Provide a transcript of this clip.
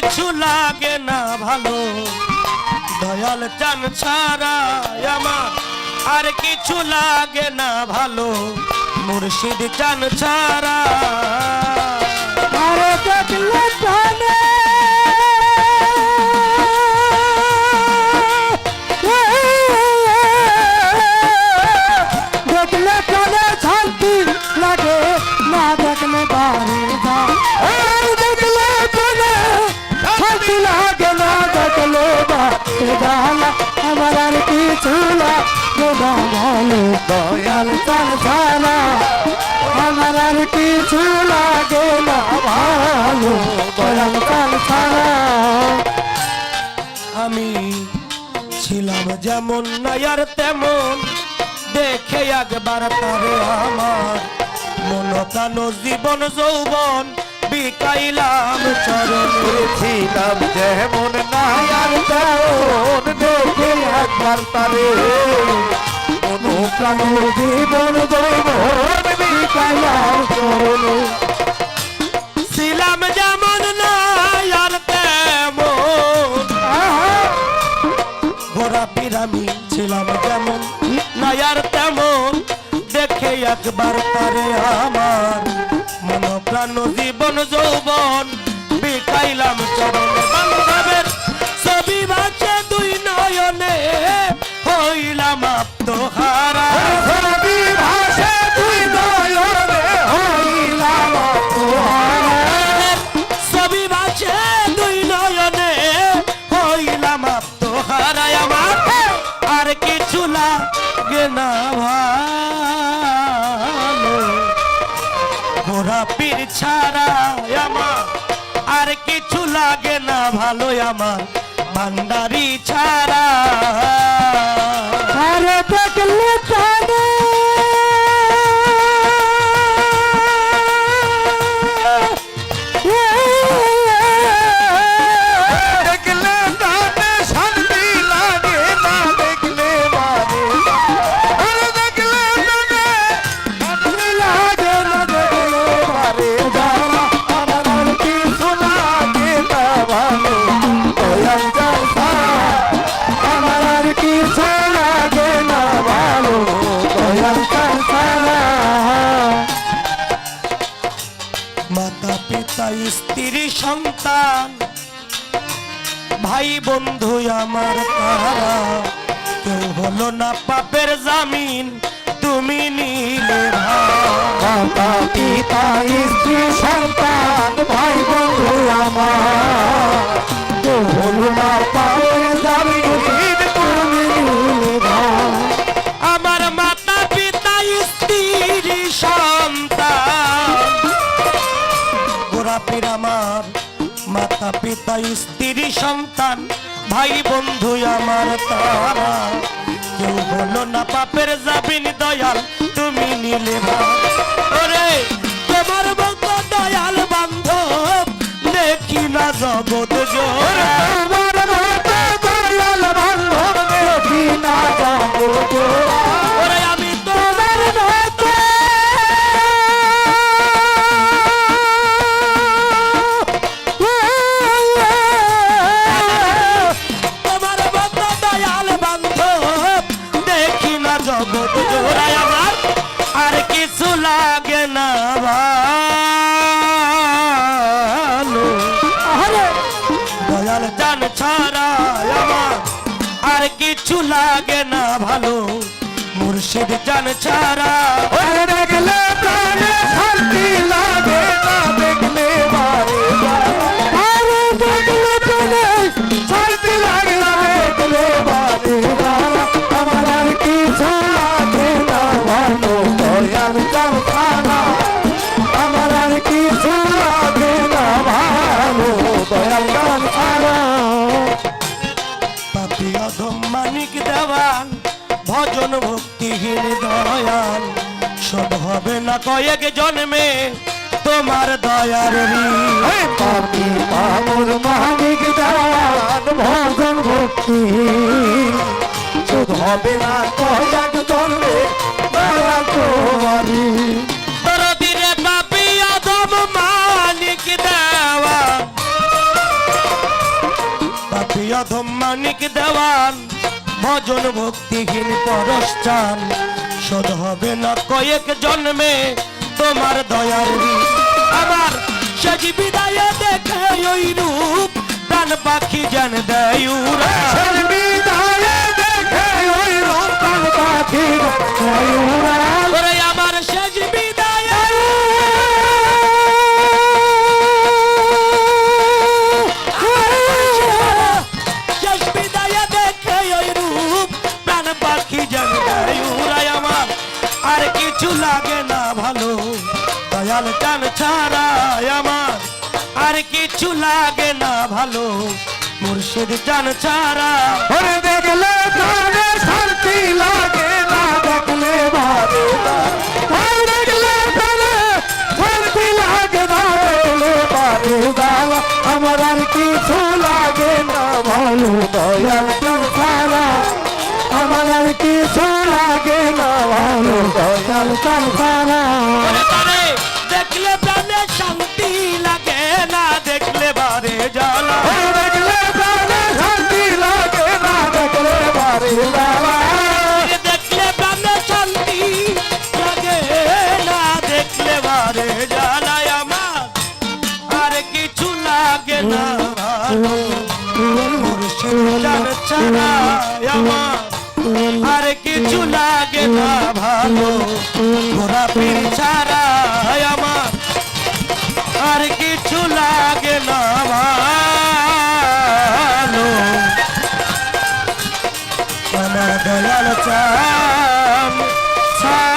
কিছু লাগে না ভালো দয়াল চান ছাড়া আমার আর কিছু লাগে না ভালো মুর্শিদ চান ছাড়া আরে দেখলে জানে দেখলে জানে শান্তি লাগে না দেখলে বারে দেখলে জানে শান্তি লাগে না দেখলে বারে আমার আর কিছু লাগে না ভালো দয়াল চান ছাড়া আমার আর কিছু লাগে না ভালো দয়াল চান ছাড়া আমি ছিলাম যেমন নায়ার তেমন দেখে একবার তারে আমার মন প্রাণ জীবন যৌবন বিকাইলাম চরণ ছিলাম যেমন নায়ার তেমন দেখে একবার তারে মন প্রাণ জীবন যৌবন বিকাইলাম চরণ ছিলাম যেমন নায়ার তেমন ঘোরা পিরামি ছিলাম যেমন নায়ার তেমন দেখে একবার তারে আমার মন প্রাণ জীবন যৌবন বিকাইলাম চরণ বান্ধবের ছবি বাঁচে দুই নয়নে হইলাম আত্মহারা ছবি ভাসে দুই নয়নে হইলাম আত্মহারা ছবি বাঁচে দুই নয়নে হইলাম আত্মহারা আমার আর কিছু লাগে না ভালো ঘোরা পীর ছাড়া আমার আর কিছু লাগে না ভালো আমার ভান্ডারি ছাড়া আরে দেখলে জানে দেখলে জানে শান্তি লাগে না দেখলে বারে আরে দেখলে জানে শান্তি লাগে না দেখলে বারে আমার আর কিছু লাগে না ভালো দয়াল চান ছাড়া আমার আর কিছু লাগে না ভালো দয়াল চান ছাড়া মাতা পিতা স্ত্রী সন্তান ভাই বন্ধু আমার তারা কেউ হলো না পাপের জামিন তুমি নিলে মাতা পিতা স্ত্রী সন্তান ভাই বন্ধু আমার তো হলো না পাওয়ার দাবি তুমি নিলে ভাই আমার মাতা পিতা স্ত্রী সন্তান গোরাপির আমার মাতা পিতা স্ত্রী সন্তান ভাই বন্ধু আমার তারা কেউ হলো না পাপের জামিন দয়াল তুমি নিলে ওরে তোমার মতো দয়াল বান্ধব দেখি না জগৎ জোড়া আমার মাতা দয়াল বান্ধব দেখি না জগৎ ওরে আমি তোমার মতো তোমার মতো দয়াল বান্ধব দেখি না জগৎ জোড়ায় আমার আর কিছু লাগে না ভালো দয়াল জান ছাড়া আমার আর কিছু লাগে না ভালো মুর্শিদ জান ছাড়া দেখলে প্রাণে শান্তি লাগে না দেখলে বারে আরে দেখলে প্রাণে শান্তি লাগে না দেখলে বারে আমার আর কিছু লাগে না ভালো দয়াল চান ছাড়া আমার আর কিছু লাগে না ভালো দয়াল চান ছাড়া পাপি অধম মানিক দেওয়ান ভজন ভক্তিহীন দয়াল সব হবে না কয়েক জন্মে তোমার দয়ার পাপি পামর মানিক দান ভজন ভক্তি শুধু হবে না কয়েক জন্মে দয়া তোমারি দরদিরে পাপি অধম মানিক দেওয়ান অধম মানিক দেওয়ান ভজন ভক্তিহীন পরশ্চান শোধ হবে না কয়েক জন্মে তোমার দয়ার ঋণ। আমার শেষ বিদায় দেখে ওই রূপ প্রাণ পাখি জান দেয় উড়া। শেষ বিদায়ে দেখে ওই রূপ প্রাণ পাখি ময়ূরাল। ওরে আমার শেষ বিদায় শেষ বিদায় দেখে ওই রূপ প্রাণ পাখি জান দেয় উড়ায়। আমার আর কিছু লাগে না ভালো দয়াল চান ছাড়া আমার আর কিছু লাগে না ভালো মুর্শিদ চান ছাড়া। ওরে দেখলে প্রাণে শান্তি লাগে না দেখলে ভালো। ওরে দেখলে প্রাণে শান্তি লাগে না দেখলে ভালো। আমার আর কিছু লাগে না ভালো দয়াল চান ছাড়া। আমার আর কিছু লাগে না ভালো দয়াল চান ছাড়া। ওরে তারে দেখলে প্রাণে শান্তি লাগে না দেখলে বারে জ্বালা। ওরে দেখলে প্রাণে শান্তি লাগে না দেখলে ভালো। দেখলে প্রাণে শান্তি লাগে না দেখলে বারে জ্বালায়। আমার আর কিছু লাগে না ভালো মুর্শিদ চান ছাড়া। আমার আর কিছু লাগে না ভালো ঘোরা পীর ছাড়া। আমার আর কিছু লাগে না ভালো আমার দয়াল চান ছাড়া।